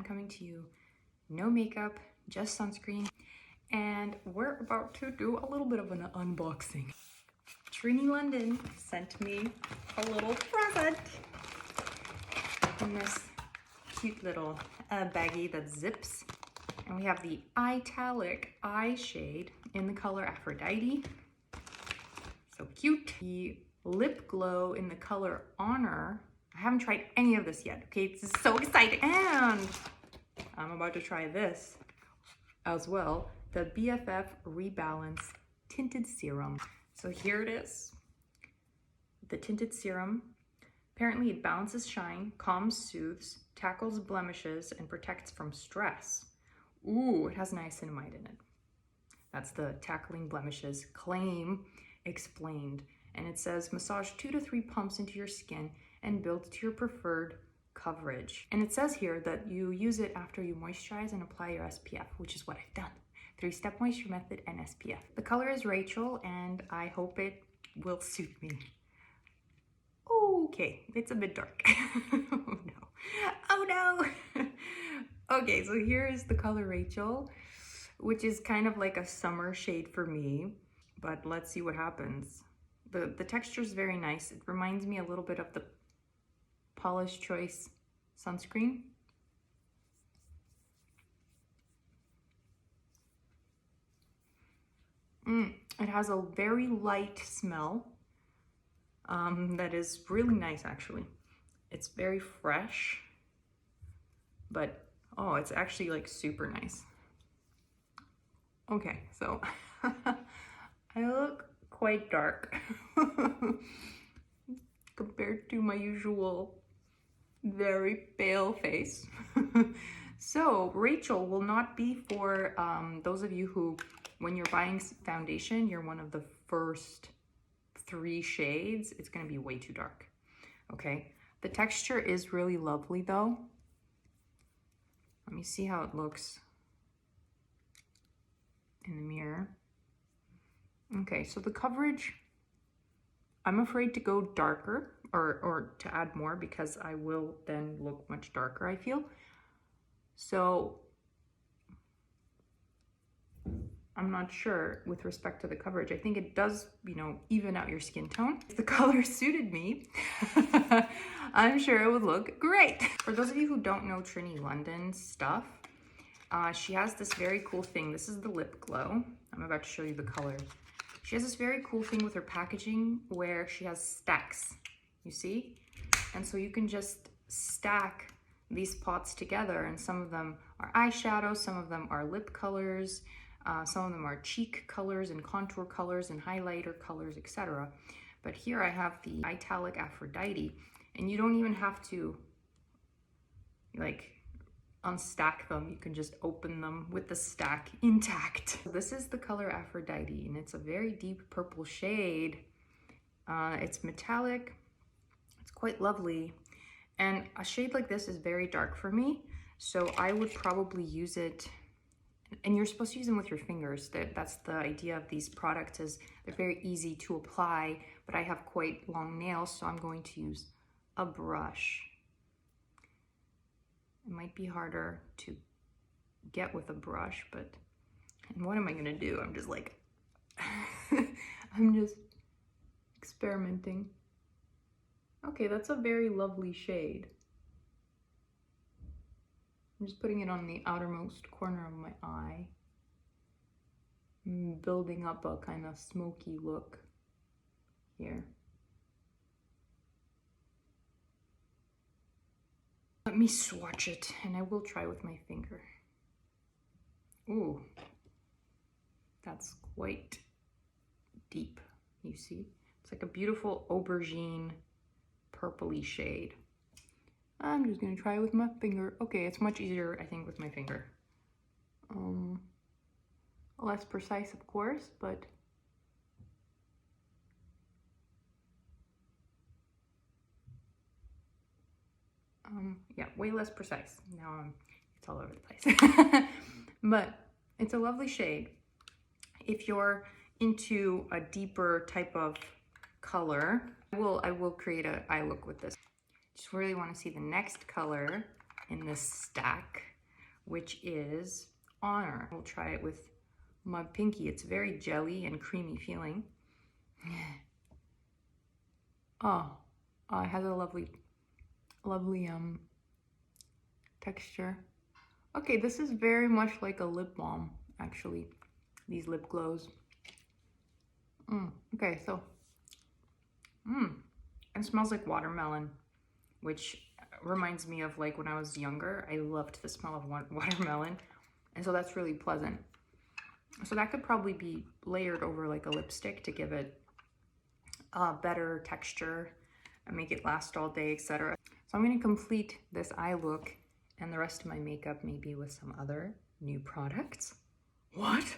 I'm coming to you, no makeup, just sunscreen, and we're about to do a little bit of an unboxing. Trinny London sent me a little present in this cute little baggie that zips. And we have the Italic eye shade in the color Aphrodite. So cute. The Lipglow in the color Honor. I haven't tried any of this yet, okay? This is so exciting. And I'm about to try this as well. The BFF Rebalance Tinted Serum. So here it is. The Tinted Serum. Apparently it balances shine, calms, soothes, tackles blemishes, and protects from stress. Ooh, it has niacinamide in it. That's the tackling blemishes claim explained. And it says massage 2 to 3 pumps into your skin and build to your preferred coverage. And it says here that you use it after you moisturize and apply your SPF, which is what I've done. 3-step moisture method and SPF. The color is Rachael, and I hope it will suit me. Okay, it's a bit dark. Oh no. Oh no. Okay, so here is the color Rachael, which is kind of like a summer shade for me, but let's see what happens. The texture is very nice. It reminds me a little bit of the Paula's Choice sunscreen. It has a very light smell that is really nice actually. It's very fresh, but oh, it's actually like super nice. Okay, so I look quite dark compared to my usual very pale face. So Rachael will not be for those of you who, when you're buying foundation, you're one of the first 3 shades. It's going to be way too dark. Okay, the texture is really lovely though. Let me see how it looks in the mirror. Okay, so the coverage, I'm afraid to go darker or to add more because I will then look much darker, I feel. So I'm not sure with respect to the coverage. I think it does, you know, even out your skin tone. If the color suited me, I'm sure it would look great. For those of you who don't know Trinny London's stuff, she has this very cool thing. This is the Lipglow. I'm about to show you the color. She has this very cool thing with her packaging where she has stacks, you see? And so you can just stack these pots together, and some of them are eyeshadows, some of them are lip colors, some of them are cheek colors and contour colors and highlighter colors, etc. But here I have the Italic Aphrodite, and you don't even have to like unstack them. You can just open them with the stack intact. This is the color Aphrodite, and it's a very deep purple shade. It's metallic. It's quite lovely. And a shade like this is very dark for me, so I would probably use it, and you're supposed to use them with your fingers. That's the idea of these products, is they're very easy to apply, but I have quite long nails, so I'm going to use a brush. It might be harder to get with a brush, but and what am I gonna do? I'm just like, I'm just experimenting. Okay, that's a very lovely shade. I'm just putting it on the outermost corner of my eye. I'm building up a kind of smoky look here. Let me swatch it, and I will try with my finger. Ooh, that's quite deep, you see? It's like a beautiful aubergine purpley shade. I'm just gonna try it with my finger. Okay, it's much easier, I think, with my finger. Less precise, of course, but yeah, way less precise. Now it's all over the place. But it's a lovely shade. If you're into a deeper type of color, I will create an eye look with this. Just really want to see the next color in this stack. which is Honor. We'll try it with my pinky. It's very jelly and creamy feeling. Oh, it has a lovely texture. Okay, this is very much like a lip balm, actually, these lip glows. Okay, so, it smells like watermelon, which reminds me of like when I was younger. I loved the smell of watermelon, and so that's really pleasant. So that could probably be layered over like a lipstick to give it a better texture and make it last all day, etc. So I'm going to complete this eye look and the rest of my makeup maybe with some other new products. What?